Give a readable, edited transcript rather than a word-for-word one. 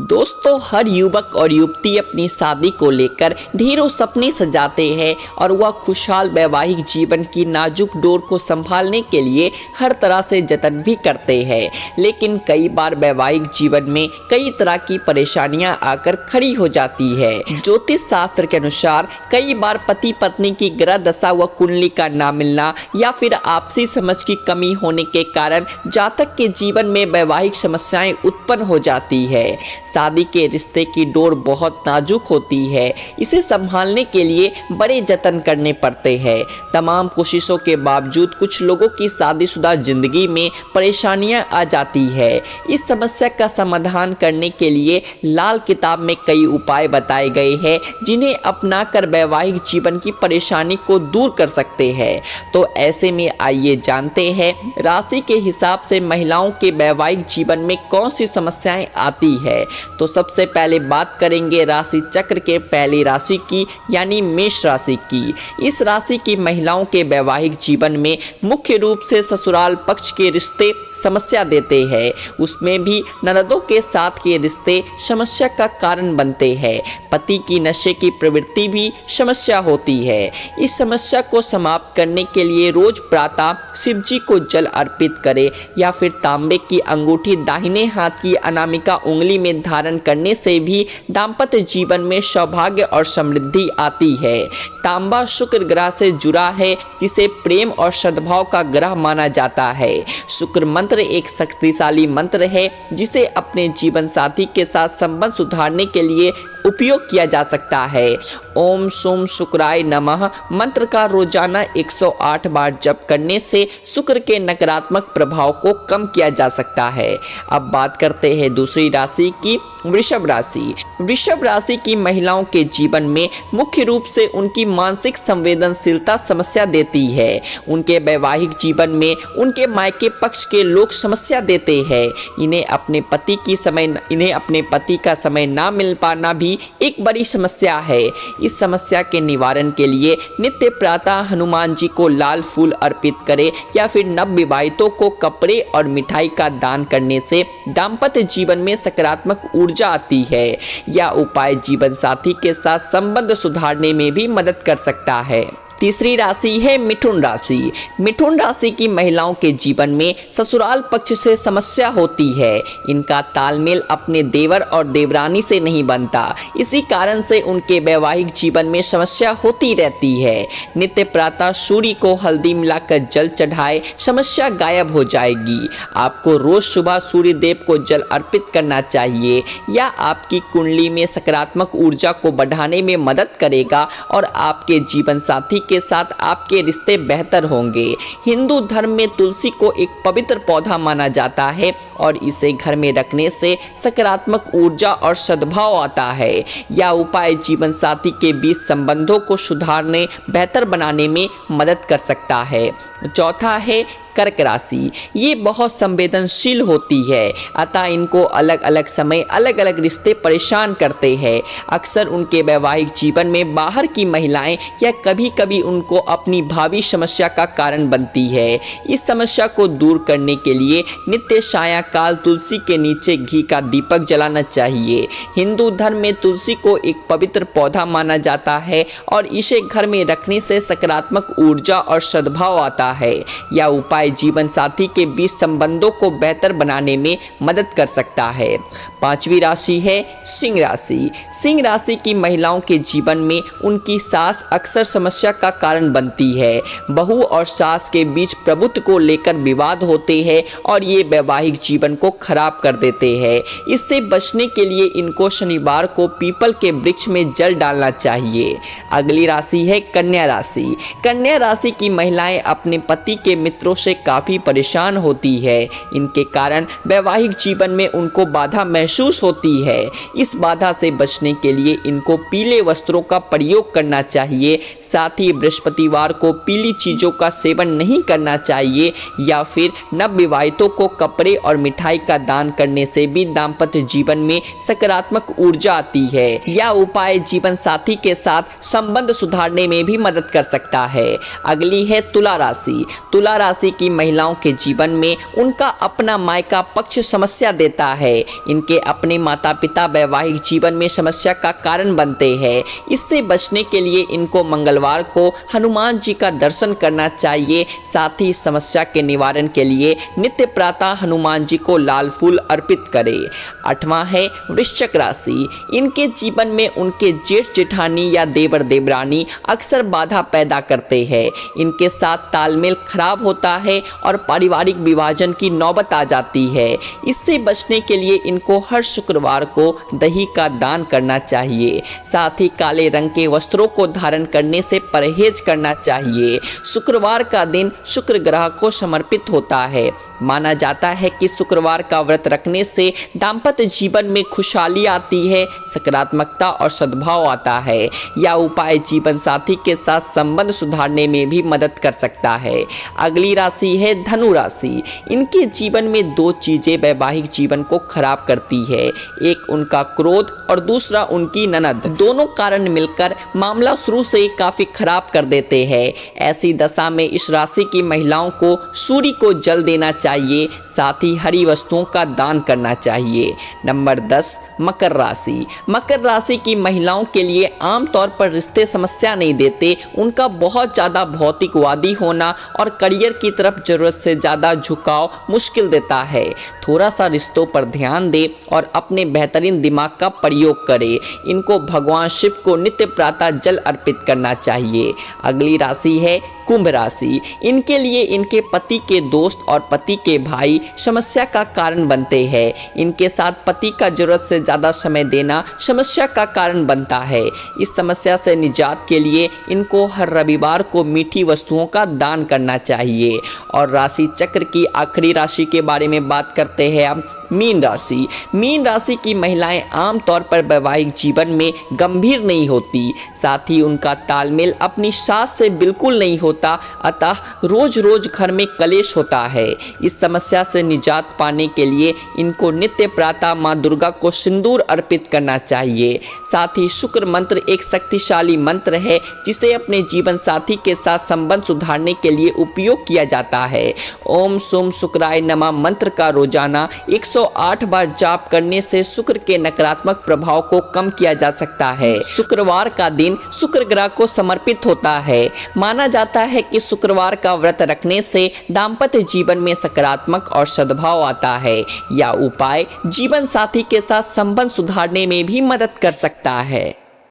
दोस्तों, हर युवक और युवती अपनी शादी को लेकर ढेरों सपने सजाते हैं और वह खुशहाल वैवाहिक जीवन की नाजुक डोर को संभालने के लिए हर तरह से जतन भी करते हैं। लेकिन कई बार वैवाहिक जीवन में कई तरह की परेशानियां आकर खड़ी हो जाती है। ज्योतिष शास्त्र के अनुसार कई बार पति पत्नी की ग्रह दशा व कुंडली का ना मिलना या फिर आपसी समझ की कमी होने के कारण जातक के जीवन में वैवाहिक समस्याएं उत्पन्न हो जाती है। शादी के रिश्ते की डोर बहुत नाजुक होती है, इसे संभालने के लिए बड़े जतन करने पड़ते हैं। तमाम कोशिशों के बावजूद कुछ लोगों की शादीशुदा जिंदगी में परेशानियां आ जाती है। इस समस्या का समाधान करने के लिए लाल किताब में कई उपाय बताए गए हैं, जिन्हें अपनाकर वैवाहिक जीवन की परेशानी को दूर कर सकते हैं। तो ऐसे में आइए जानते हैं राशि के हिसाब से महिलाओं के वैवाहिक जीवन में कौन सी समस्याएं आती है। तो सबसे पहले बात करेंगे राशि चक्र के पहली राशि की, यानी मेष राशि की। इस राशि की महिलाओं के वैवाहिक जीवन में मुख्य रूप से ससुराल पक्ष के रिश्ते समस्या देते हैं। उसमें भी ननदों के साथ के रिश्ते समस्या का कारण बनते हैं। पति की नशे की प्रवृत्ति भी समस्या होती है। इस समस्या को समाप्त करने के लिए रोज प्रातः शिव जी को जल अर्पित करें या फिर तांबे की अंगूठी दाहिने हाथ की अनामिका उंगली में धारण करने से भी दाम्पत्य जीवन में सौभाग्य और समृद्धि आती है। तांबा शुक्र ग्रह से जुड़ा है, जिसे प्रेम और सद्भाव का ग्रह माना जाता है। शुक्र मंत्र एक शक्तिशाली मंत्र है, जिसे अपने जीवन साथी के साथ संबंध सुधारने के लिए उपयोग किया जा सकता है। ओम सोम शुक्राय नमः मंत्र का रोजाना 108 बार जप करने से शुक्र के नकारात्मक प्रभाव को कम किया जा सकता है। अब बात करते हैं दूसरी राशि की, वृषभ राशि। वृषभ राशि की महिलाओं के जीवन में मुख्य रूप से उनकी मानसिक संवेदनशीलता समस्या देती है। उनके वैवाहिक जीवन में उनके मायके पक्ष के लोग समस्या देते हैं। इन्हें अपने पति का समय ना मिल पाना भी एक बड़ी समस्या है। इस समस्या के निवारण के लिए नित्य प्रातः हनुमान जी को लाल फूल अर्पित करें या फिर नवविवाहितों को कपड़े और मिठाई का दान करने से दाम्पत्य जीवन में सकारात्मक ऊर्जा आती है। यह उपाय जीवन साथी के साथ संबंध सुधारने में भी मदद कर सकता है। तीसरी राशि है मिथुन राशि। मिथुन राशि की महिलाओं के जीवन में ससुराल पक्ष से समस्या होती है। इनका तालमेल अपने देवर और देवरानी से नहीं बनता। इसी कारण से उनके वैवाहिक जीवन में समस्या होती रहती है। नित्य प्रातः सूर्य को हल्दी मिलाकर जल चढ़ाए, समस्या गायब हो जाएगी। आपको रोज सुबह सूर्य देव को जल अर्पित करना चाहिए। यह आपकी कुंडली में सकारात्मक ऊर्जा को बढ़ाने में मदद करेगा और आपके जीवन साथी के साथ आपके रिश्ते बेहतर होंगे। हिंदू धर्म में तुलसी को एक पवित्र पौधा माना जाता है और इसे घर में रखने से सकारात्मक ऊर्जा और सद्भाव आता है। यह उपाय जीवन साथी के बीच संबंधों को सुधारने, बेहतर बनाने में मदद कर सकता है। चौथा है कर्क राशि। ये बहुत संवेदनशील होती है, अतः इनको अलग अलग समय अलग अलग रिश्ते परेशान करते हैं। अक्सर उनके वैवाहिक जीवन में बाहर की महिलाएं या कभी कभी उनको अपनी भावी समस्या का कारण बनती है। इस समस्या को दूर करने के लिए नित्य सायंकाल तुलसी के नीचे घी का दीपक जलाना चाहिए। हिंदू धर्म में तुलसी को एक पवित्र पौधा माना जाता है और इसे घर में रखने से सकारात्मक ऊर्जा और सद्भाव आता है। यह उपाय जीवन साथी के बीच संबंधों को बेहतर बनाने में मदद कर सकता है। पांचवी राशि है सिंह राशि। सिंह राशि की महिलाओं के जीवन में उनकी सास अक्सर समस्या का कारण बनती है। बहू और सास के बीच प्रभुत्व को लेकर विवाद होते हैं और ये वैवाहिक जीवन को खराब कर देते हैं। इससे बचने के लिए इनको शनिवार को पीपल के वृक्ष में जल डालना चाहिए। अगली राशि है कन्या राशि। कन्या राशि की महिलाएं अपने पति के मित्रों से काफी परेशान होती है। इनके कारण वैवाहिक जीवन में उनको बाधा महसूस होती है। इस बाधा से बचने के लिए इनको पीले वस्त्रों का प्रयोग करना चाहिए। साथ ही बृहस्पतिवार को पीली चीजों का सेवन नहीं करना चाहिए या फिर नवविवाहितों को कपड़े और मिठाई का दान करने से भी दाम्पत्य जीवन में सकारात्मक ऊर्जा आती है। यह उपाय जीवन साथी के साथ संबंध सुधारने में भी मदद कर सकता है। अगली है तुला राशि। तुला राशि की महिलाओं के जीवन में उनका अपना मायका पक्ष समस्या देता है। इनके के अपने माता पिता वैवाहिक जीवन में समस्या का कारण बनते हैं। इससे बचने के लिए इनको मंगलवार को हनुमान जी का दर्शन करना चाहिए। साथ ही समस्या के निवारण के लिए नित्य प्रातः हनुमान जी को लाल फूल अर्पित करें। 8वां है वृश्चिक राशि। इनके जीवन में उनके जेठ जेठानी या देवर देवरानी अक्सर बाधा पैदा करते हैं। इनके साथ तालमेल खराब होता है और पारिवारिक विभाजन की नौबत आ जाती है। इससे बचने के लिए इनको हर शुक्रवार को दही का दान करना चाहिए। साथ ही काले रंग के वस्त्रों को धारण करने से परहेज करना चाहिए। शुक्रवार का दिन शुक्र ग्रह को समर्पित होता है। माना जाता है कि शुक्रवार का व्रत रखने से दाम्पत्य जीवन में खुशहाली आती है, सकारात्मकता और सद्भाव आता है। यह उपाय जीवन साथी के साथ संबंध सुधारने में भी मदद कर सकता है। अगली राशि है धनु राशि। इनके जीवन में दो चीजें वैवाहिक जीवन को खराब करती है, एक उनका क्रोध और दूसरा उनकी ननद। दोनों कारण मिलकर मामला शुरू से ही काफी खराब कर देते हैं। ऐसी दशा में इस राशि की महिलाओं को सूर्य को जल देना चाहिए। साथ ही हरी वस्तुओं का दान करना चाहिए। नंबर 10 मकर राशि। मकर राशि की महिलाओं के लिए आमतौर पर रिश्ते समस्या नहीं देते। उनका बहुत ज़्यादा भौतिकवादी होना और करियर की तरफ जरूरत से ज़्यादा झुकाव मुश्किल देता है। थोड़ा सा रिश्तों पर ध्यान दें और अपने बेहतरीन दिमाग का प्रयोग करें। इनको भगवान शिव को नित्य प्रातः जल अर्पित करना चाहिए। अगली राशि है कुंभ राशि। इनके लिए इनके पति के दोस्त और पति के भाई समस्या का कारण बनते हैं। इनके साथ पति का जरूरत से ज़्यादा समय देना समस्या का कारण बनता है। इस समस्या से निजात के लिए इनको हर रविवार को मीठी वस्तुओं का दान करना चाहिए। और राशि चक्र की आखिरी राशि के बारे में बात करते हैं अब मीन राशि। मीन राशि की महिलाएं आमतौर पर वैवाहिक जीवन में गंभीर नहीं होती। साथ ही उनका तालमेल अपनी सास से बिल्कुल नहीं होता, अतः रोज रोज घर में कलेश होता है। इस समस्या से निजात पाने के लिए इनको नित्य प्रातः माँ दुर्गा को सिंदूर अर्पित करना चाहिए। साथ ही शुक्र मंत्र एक शक्तिशाली मंत्र है जिसे अपने जीवन साथी के साथ संबंध सुधारने के लिए उपयोग किया जाता है। ओम सोम शुक्राय नमः मंत्र का रोजाना 108 बार जाप करने से शुक्र के नकारात्मक प्रभाव को कम किया जा सकता है। शुक्रवार का दिन शुक्र ग्रह को समर्पित होता है। माना जाता है कि शुक्रवार का व्रत रखने से दाम्पत्य जीवन में सकारात्मक और सद्भाव आता है। यह उपाय जीवन साथी के साथ संबंध सुधारने में भी मदद कर सकता है।